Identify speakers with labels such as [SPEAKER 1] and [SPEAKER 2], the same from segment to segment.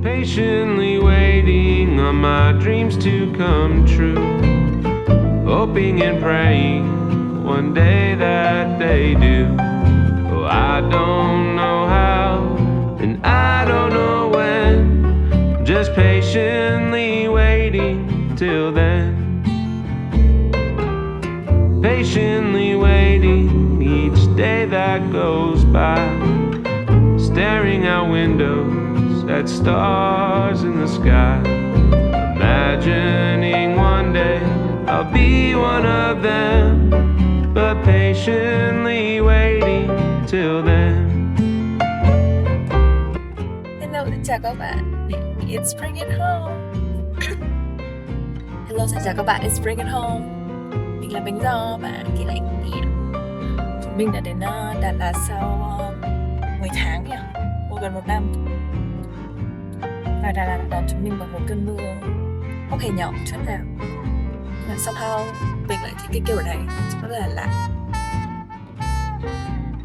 [SPEAKER 1] patiently waiting on my dreams to come true, hoping and praying one day that they do. Oh, I don't know how, and I don't know when, just patiently waiting till then. Patiently waiting each day that goes by, staring out windows at stars in the sky, imagining one day I'll be one of them, but patiently waiting till then.
[SPEAKER 2] Hello, xin chào các bạn. It's Bring It Home. Hello, xin chào các bạn. It's Bring It Home. Mình là Bánh Giò và kỳ lạnh nhẹ. Chúng mình đã đến Đà Lạt sau 10 tháng nhỉ? Gần 1 năm. Và Đà Lạt đón chúng mình bằng một cơn mưa không hề nhỏ chút nào. Và somehow mình lại thích cái kiểu này, rất là lạ.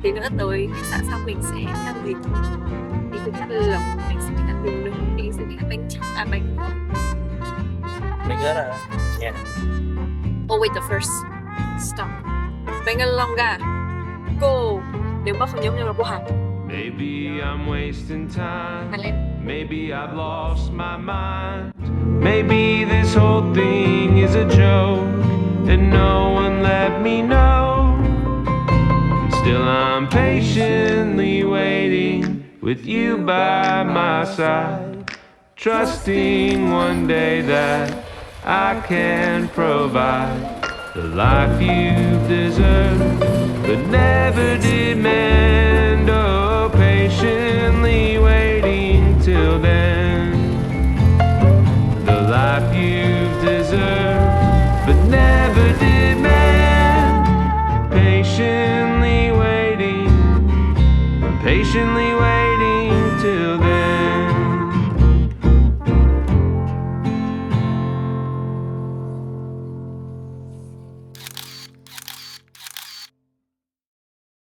[SPEAKER 2] Tí nữa tới khách sạn xong mình sẽ ăn gì? Mình sẽ ăn mình sẽ ăn đường nướng, mình sẽ ăn bánh chưng, bánh
[SPEAKER 3] Mình rất là yeah.
[SPEAKER 2] Oh wait, the first stop. Bánh longa. Go. Nếu mà không nhớ là cô hàng.
[SPEAKER 1] Maybe I'm wasting time.
[SPEAKER 2] Lên.
[SPEAKER 1] Maybe I've lost my mind. Maybe this whole thing is a joke and no one let me know. And still I'm patiently waiting with you by my side, trusting one day that I can provide the life you deserve but never did manage